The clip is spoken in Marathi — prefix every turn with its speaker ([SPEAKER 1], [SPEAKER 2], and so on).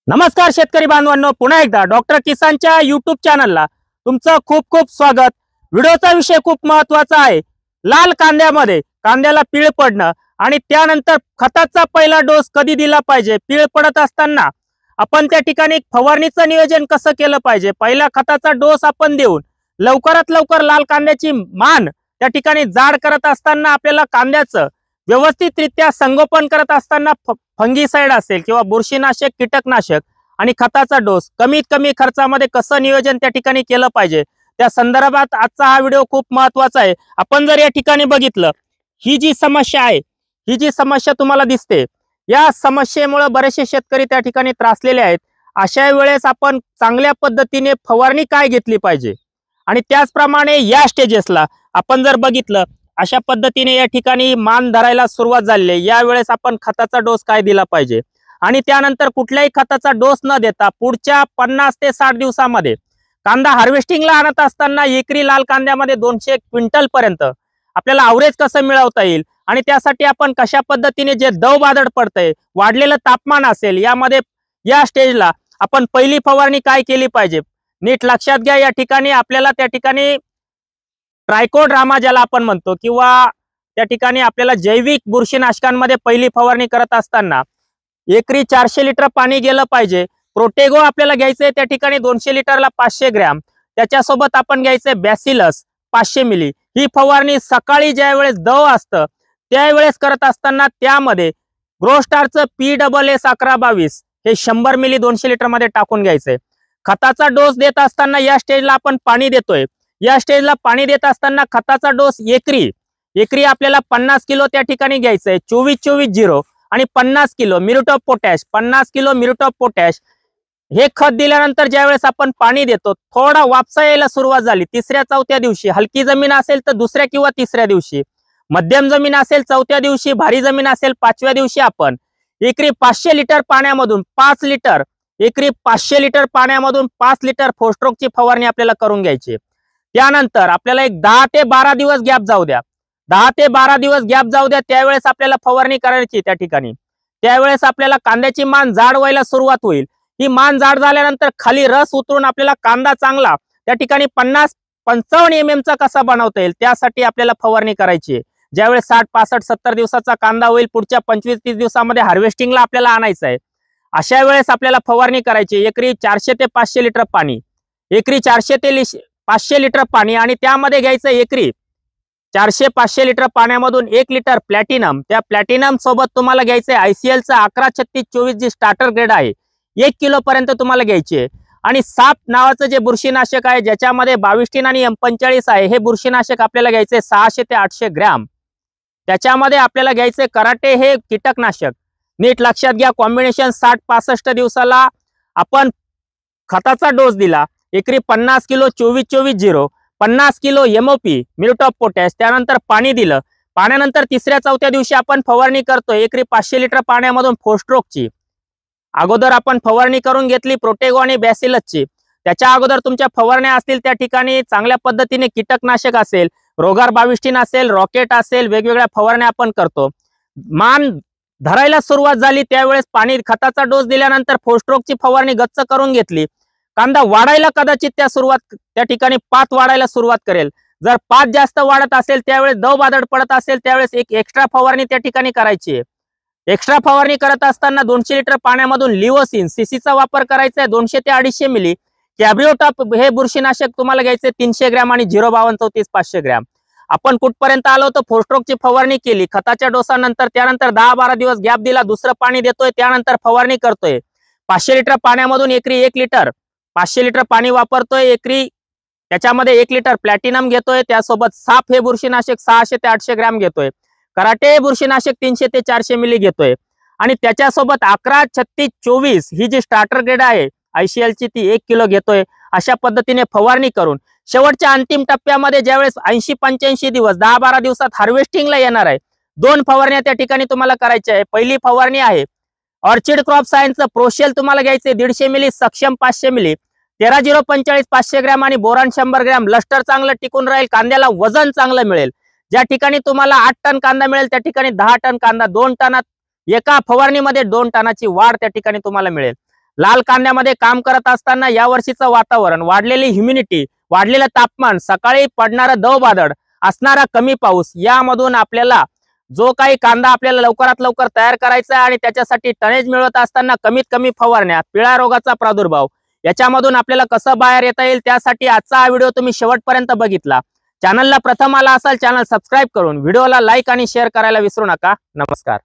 [SPEAKER 1] नमस्कार शेतकरी बांधवांनो, पुन्हा एकदा डॉक्टर किसानच्या युट्यूब चॅनलला तुमचं खूप खूप स्वागत। व्हिडिओचा विषय खूप महत्त्वाचा आहे। लाल कांद्यामध्ये कांद्याला पीळ पडणं आणि त्यानंतर खताचा पहिला डोस कधी दिला पाहिजे, पीळ पडत असताना आपण त्या ठिकाणी फवारणीचं नियोजन कसं केलं पाहिजे, पहिला खताचा डोस आपण देऊन लवकरात लवकर लाल कांद्याची मान त्या ठिकाणी जाड करत असताना आपल्याला कांद्याचं व्यवस्थितरित्या संगोपन करत असताना फंगीसाइड असेल किंवा बुरशीनाशक, कीटकनाशक आणि खताचा डोस कमीत कमी खर्चामध्ये कसं नियोजन त्या ठिकाणी केलं पाहिजे, त्या संदर्भात आजचा हा व्हिडिओ खूप महत्त्वाचा आहे। आपण जर या ठिकाणी बघितलं, ही जी समस्या आहे, ही जी समस्या तुम्हाला दिसते, या समस्येमुळे बरेचसे शेतकरी त्या ठिकाणी त्रासलेले आहेत। अशा वेळेस आपण चांगल्या पद्धतीने फवारणी काय घेतली पाहिजे आणि त्याचप्रमाणे या स्टेजेसला आपण जर बघितलं, अशा पद्धतीने या ठिकाणी मान धरायला सुरुवात झाली आहे, या वेळेस आपण खताचा डोस काय दिला पाहिजे आणि त्यानंतर कुठल्याही खताचा डोस न देता पुढच्या 50 ते 60 दिवसामध्ये कांदा हार्वेस्टिंगला आणत असताना एकरी लाल कांद्यामध्ये 200 क्विंटल पर्यंत आपल्याला ॲव्हरेज कसं मिळवता येईल आणि त्यासाठी आपण कशा पद्धतीने जे दव बादड पडतंय, वाढलेलं तापमान असेल, यामध्ये या स्टेजला आपण पहिली फवारणी काय केली पाहिजे नीट लक्षात घ्या। या ठिकाणी आपल्याला त्या ठिकाणी ट्रायकोड्रामा ज्याला आपण म्हणतो किंवा त्या ठिकाणी आपल्याला जैविक बुरशीनाशकांमध्ये पहिली फवारणी करत असताना एकरी 400 लिटर पाणी गेलं पाहिजे। प्रोटेगो आपल्याला घ्यायचंय त्या ठिकाणी 200 लिटरला 500 ग्रॅम, त्याच्यासोबत आपण घ्यायचंय बॅसिलस 500 मिली। ही फवारणी सकाळी ज्या वेळेस दव असतं त्यावेळेस करत असताना त्यामध्ये ग्रोस्टारचं PSS 1122 हे 100 मिली 200 लिटर मध्ये टाकून घ्यायचंय। खताचा डोस देत असताना या स्टेजला आपण पाणी देतोय, या स्टेजला पाणी देत असताना खताचा डोस एकरी आपल्याला 50 किलो त्या ठिकाणी घ्यायचंय, 24-24-0 आणि 50 kilo muriate of potash, 50 kilo muriate of potash हे खत दिल्यानंतर ज्यावेळेस आपण पाणी देतो, थोडा वापसा यायला सुरुवात झाली तिसऱ्या चौथ्या दिवशी, हलकी जमीन असेल तर दुसऱ्या किंवा तिसऱ्या दिवशी, मध्यम जमीन असेल चौथ्या दिवशी, भारी जमीन असेल 5व्या दिवशी आपण एकरी 500 लिटर पाण्यामधून 5 लिटर एकरी 500 लिटर पाण्यामधून 5 लिटर फोस्ट्रोकची फवारणी आपल्याला करून घ्यायची। त्यानंतर आपल्याला एक 10 ते 12 दिवस गॅप जाऊ द्या, 10 ते 12 दिवस गॅप जाऊ द्या, त्यावेळेस आपल्याला फवारणी करायची। त्या ठिकाणी त्यावेळेस आपल्याला कांद्याची मान जाड व्हायला सुरुवात होईल। ही मान जाड झाल्यानंतर खाली रस उतरून आपल्याला कांदा चांगला त्या ठिकाणी 50-55 mm चा कसा बनवता येईल त्यासाठी आपल्याला फवारणी करायची। ज्यावेळेस 60, 65, 70 दिवसाचा कांदा होईल, पुढच्या 25-30 दिवसामध्ये हार्वेस्टिंगला आपल्याला आणायचं आहे, अशा वेळेस आपल्याला फवारणी करायची। एकरी 400 ते 500 लिटर पाणी, एकरी 400 ते 500 लिटर पाणी आणि त्यामध्ये घ्यायचं एकरी 400-500 लिटर पाण्यामधून 1 लिटर प्लॅटिनम, त्या प्लॅटिनम सोबत तुम्हाला घ्यायचंय ICLचं 11-36-24 जी स्टार्टर ग्रेड आहे, 1 किलो पर्यंत तुम्हाला घ्यायची आहे। आणि साप नावाचं जे बुरशीनाशक आहे ज्याच्यामध्ये 22 आणि M45 आहे, हे बुरशीनाशक आपल्याला घ्यायचंय 600 ते 800 ग्रॅम। त्याच्यामध्ये आपल्याला घ्यायचंय कराटे हे कीटकनाशक, नीट लक्षात घ्या। कॉम्बिनेशन 60-65 दिवसाला आपण खताचा डोस दिला, एकरी 50 kilo 24-24-0, 50 kilo MOP muriate of potash, त्यानंतर पाणी दिलं, पाण्यानंतर तिसऱ्या चौथ्या दिवशी आपण फवारणी करतोय एकरी 500 लिटर पाण्यामधून फोस्ट्रोकची। अगोदर आपण फवारणी करून घेतली प्रोटेगो आणि बॅसिलसची, त्याच्या अगोदर तुमच्या फवारण्या असतील त्या ठिकाणी चांगल्या पद्धतीने कीटकनाशक असेल, रोगार 22 असेल, रॉकेट असेल, वेगवेगळ्या फवारण्या आपण करतो। मान धरायला सुरुवात झाली त्यावेळेस पाणी खताचा डोस दिल्यानंतर फोस्ट्रोकची फवारणी गच्च करून घेतली। कांदा वाढायला कदाचित त्या ठिकाणी पात वाढायला सुरुवात करेल, जर पात जास्त वाढत असेल त्यावेळेस दव बादड पडत असेल त्यावेळेस एक एक्स्ट्रा फवारणी त्या ठिकाणी करायची आहे। एक्स्ट्रा फवारणी करत असताना 200 लिटर पाण्यामधून लिओसिन सीसीचा वापर करायचा आहे, 200 ते 250 मिली। कॅब्रिओटॉप हे बुरशीनाशक तुम्हाला घ्यायचे 300 ग्रॅम आणि 05234 500 ग्रॅम। आपण कुठपर्यंत आलो तर फोस्ट्रोकची फवारणी केली खताच्या डोसानंतर, त्यानंतर 10-12 दिवस गॅप दिला, दुसरं पाणी देतोय, त्यानंतर फवारणी करतोय 500 लिटर पाण्यामधून एकरी 1 लिटर 500 लिटर पाणी वापरतोय, एकरी त्याच्यामध्ये 1 लिटर प्लॅटिनम घेतोय, त्यासोबत साप हे बुरशीनाशक 600 ते 800 ग्रॅम घेतोय, कराटे बुरशीनाशक 300 ते 400 मिली घेतोय आणि त्याच्यासोबत 11-36-24 ही जी स्टार्टर ग्रेड आहे ICLची ती 1 किलो घेतोय। अशा पद्धतीने फवारणी करून शेवटच्या अंतिम टप्प्यामध्ये ज्यावेळेस 80-85 दिवस 10-12 दिवसात हार्वेस्टिंगला येणार आहे, 2 फवारण्या त्या ठिकाणी तुम्हाला करायच्या आहे। पहिली फवारणी आहे ऑर्चिड क्रॉप सायन्सचं प्रोशेल तुम्हाला घ्यायचे 150 मिली, सक्षम 500 मिली, 13-0-45 500 ग्रॅम आणि बोरान 100 ग्रॅम। लस्टर चांगलं टिकून राहील, कांद्याला वजन चांगलं मिळेल। ज्या ठिकाणी तुम्हाला 8 टन कांदा मिळेल त्या ठिकाणी 10 टन कांदा, 2 टनात एका फवारणीमध्ये 2 टनाची वाढ त्या ठिकाणी तुम्हाला मिळेल। लाल कांद्यामध्ये काम करत असताना या वर्षीचं वातावरण, वाढलेली ह्युमिनिटी, वाढलेलं तापमान, सकाळी पडणारा दव बादळ, असणारा कमी पाऊस, यामधून आपल्याला जो काही कांदा आपल्याला लवकरात लवकर तयार करायचा आहे आणि त्याच्यासाठी टनेज मिळवत असताना कमीत कमी फवारण्या, पिळा रोगाचा प्रादुर्भाव, याच्यामधून आपल्याला कसं बाहेर येता येईल, त्यासाठी आजचा हा व्हिडिओ तुम्ही शेवटपर्यंत बघितला. चॅनलला प्रथम आला असाल, चॅनल सबस्क्राईब करून व्हिडिओला लाईक आणि शेअर करायला विसरू नका. नमस्कार.